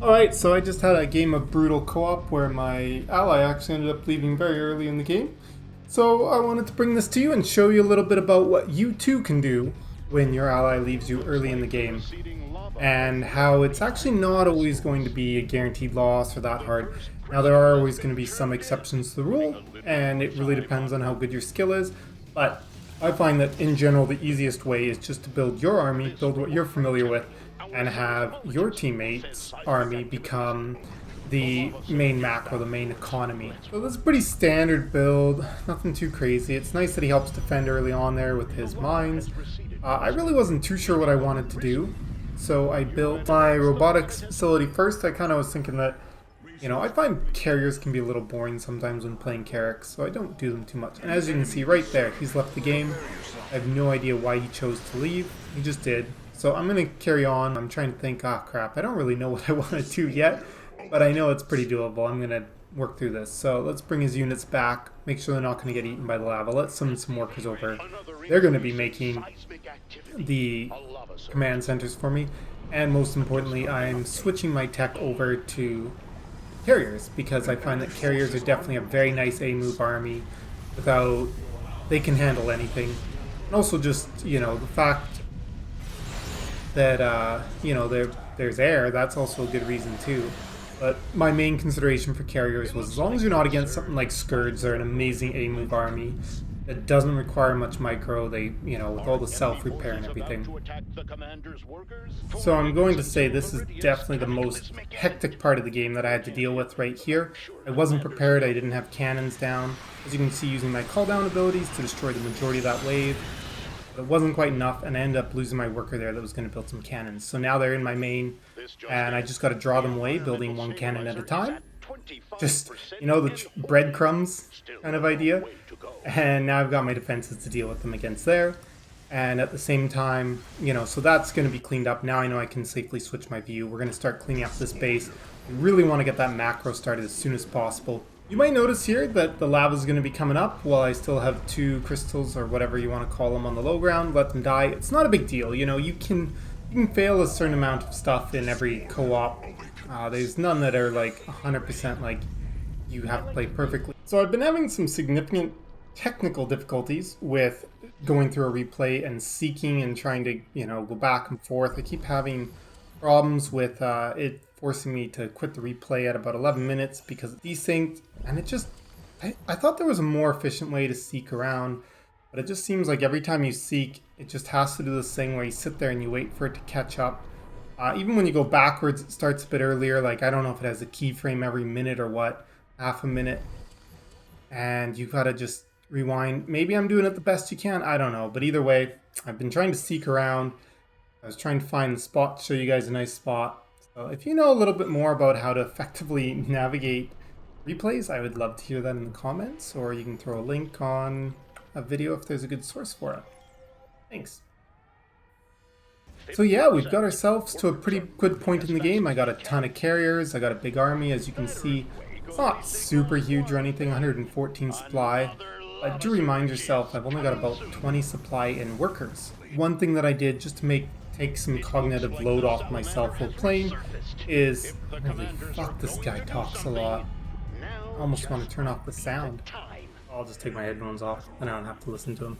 Alright, so I just had a game of brutal co-op where my ally actually ended up leaving very early in the game. So I wanted to bring this to you and show you a little bit about what you too can do when your ally leaves you early in the game. And how it's actually not always going to be a guaranteed loss or that hard. Now there are always going to be some exceptions to the rule, and it really depends on how good your skill is. But I find that in general the easiest way is just to build your army, build what you're familiar with, and have your teammates' army become the main macro, the main economy. So this is a pretty standard build, nothing too crazy. It's nice that he helps defend early on there with his mines. I really wasn't too sure what I wanted to do, so I built my robotics facility first. I kind of was thinking that, I find carriers can be a little boring sometimes when playing Karax, so I don't do them too much. And as you can see right there, he's left the game. I have no idea why he chose to leave. He just did. So I'm going to carry on. I'm trying to think, crap, I don't really know what I want to do yet, but I know it's pretty doable. I'm going to work through this. So let's bring his units back, make sure they're not going to get eaten by the lava. Let's send some workers over. They're going to be making the command centers for me. And most importantly, I'm switching my tech over to carriers, because I find that carriers are definitely a very nice A-move army without... they can handle anything. And also just, the fact that, there's air, that's also a good reason too. But my main consideration for carriers was as long as you're not against something like Scourge, they're an amazing A-move army that doesn't require much micro, they, with all the self-repair and everything. So I'm going to say this is definitely the most hectic part of the game that I had to deal with right here. I wasn't prepared, I didn't have cannons down. As you can see, using my call down abilities to destroy the majority of that wave. It wasn't quite enough, and I ended up losing my worker there that was going to build some cannons. So now they're in my main, and I just got to draw them away, building one cannon at a time. Just, the breadcrumbs kind of idea. And now I've got my defenses to deal with them against there. And at the same time, so that's going to be cleaned up. Now I know I can safely switch my view. We're going to start cleaning up this base. We really want to get that macro started as soon as possible. You might notice here that the lava is going to be coming up while I still have 2 crystals, or whatever you want to call them, on the low ground. Let them die. It's not a big deal. You can fail a certain amount of stuff in every co-op. There's none that are like 100% like you have to play perfectly. So I've been having some significant technical difficulties with going through a replay and seeking and trying to, go back and forth. I keep having problems with it forcing me to quit the replay at about 11 minutes because it desynced, and it just, I thought there was a more efficient way to seek around, but it just seems like every time you seek, it just has to do this thing where you sit there and you wait for it to catch up. Even when you go backwards, it starts a bit earlier. Like, I don't know if it has a keyframe every minute or what, half a minute, and you gotta just rewind. Maybe I'm doing it the best you can, I don't know, but either way, I've been trying to seek around. I was trying to find the spot to show you guys a nice spot. So if you know a little bit more about how to effectively navigate replays, I would love to hear that in the comments, or you can throw a link on a video if there's a good source for it. Thanks. So yeah, we've got ourselves to a pretty good point in the game. I got a ton of carriers, I got a big army, as you can see. It's not super huge or anything, 114 supply. But do remind yourself, I've only got about 20 supply in workers. One thing that I did just to take some cognitive load off myself while playing is, holy fuck, this guy talks a lot. I almost want to turn off the sound. I'll just take my headphones off and I don't have to listen to him.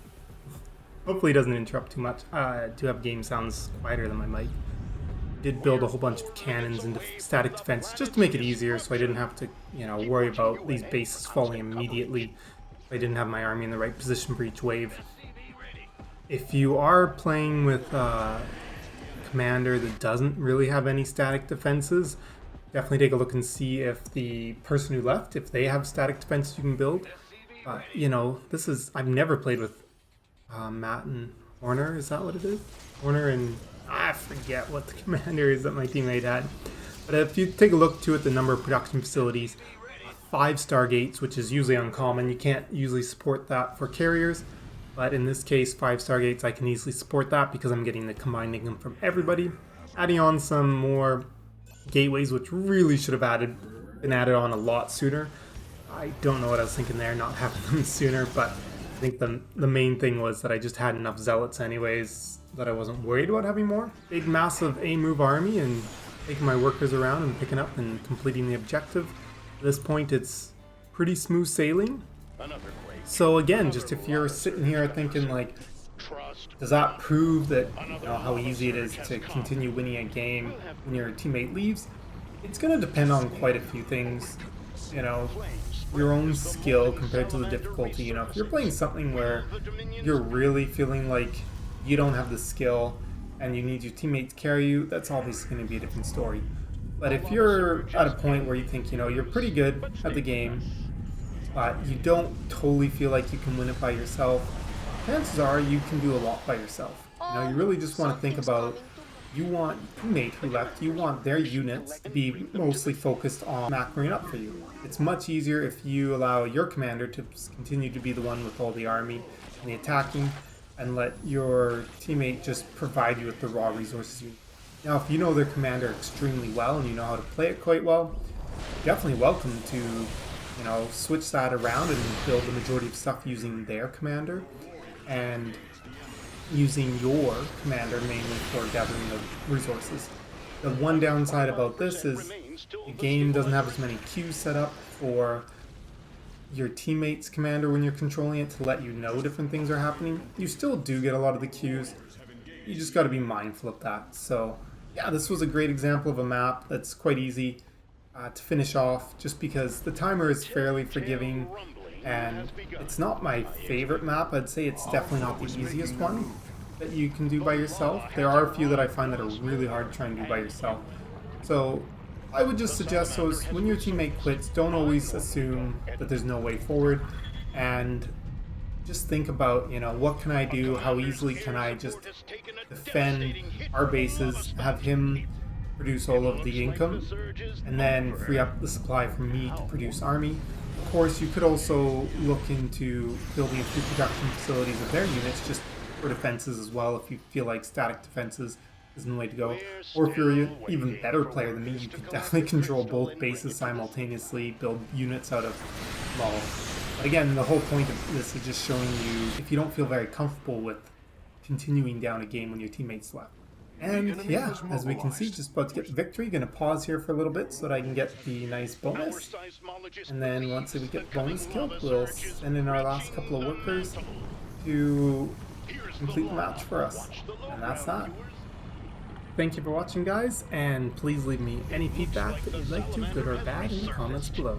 Hopefully he doesn't interrupt too much. I do have game sounds quieter than my mic. I did build a whole bunch of cannons and static defense just to make it easier so I didn't have to, worry about these bases falling immediately. I didn't have my army in the right position for each wave. If you are playing with a commander that doesn't really have any static defenses, definitely take a look and see if the person who left, if they have static defenses you can build. I've never played with Matt and Horner, is that what it is? Horner and, I forget what the commander is that my teammate had. But if you take a look too at the number of production facilities, 5 Stargates, which is usually uncommon. You can't usually support that for carriers, but in this case, 5 Stargates, I can easily support that because I'm getting the combined income from everybody. Adding on some more gateways, which really should have been added on a lot sooner. I don't know what I was thinking there, not having them sooner, but I think the main thing was that I just had enough zealots anyways that I wasn't worried about having more. Big, massive A-move army, and taking my workers around and picking up and completing the objective. At this point, it's pretty smooth sailing. So again, just if you're sitting here thinking like, does that prove that, you know, how easy it is to continue winning a game when your teammate leaves? It's going to depend on quite a few things. You know, your own skill compared to the difficulty. You know, if you're playing something where you're really feeling like you don't have the skill and you need your teammates to carry you, that's obviously going to be a different story. But if you're at a point where you think, you know, you're pretty good at the game, but you don't totally feel like you can win it by yourself, chances are you can do a lot by yourself. You know, you really just want to think about, you want your teammate who left, you want their units to be mostly focused on macroing up for you. It's much easier if you allow your commander to continue to be the one with all the army and the attacking, and let your teammate just provide you with the raw resources you need. Now, if you know their commander extremely well and you know how to play it quite well, you're definitely welcome to, you know, switch that around and build the majority of stuff using their commander and using your commander mainly for gathering the resources. The one downside about this is the game doesn't have as many queues set up for your teammate's commander when you're controlling it to let you know different things are happening. You still do get a lot of the queues. You just got to be mindful of that. So yeah, this was a great example of a map that's quite easy to finish off, just because the timer is fairly forgiving and it's not my favorite map. I'd say it's definitely not the easiest one that you can do by yourself. There are a few that I find that are really hard to try and do by yourself. So I would just suggest those when your teammate quits, don't always assume that there's no way forward, and just think about, you know, what can I do? How easily can I just defend our bases, have him produce all of the income, and then free up the supply for me to produce army. Of course, you could also look into building a few production facilities of their units just for defenses as well, if you feel like static defenses isn't the way to go. Or if you're an even better player than me, you could definitely control both bases simultaneously, build units out of, well, again, the whole point of this is just showing you if you don't feel very comfortable with continuing down a game when your teammates left. And yeah, as we can see, just about to get the victory. Gonna pause here for a little bit so that I can get the nice bonus. And then once we get the bonus kill, we'll send in our last couple of workers to complete the match for us. And that's that. Thank you for watching, guys, and please leave me any feedback that you'd like to, good or bad, in the comments below.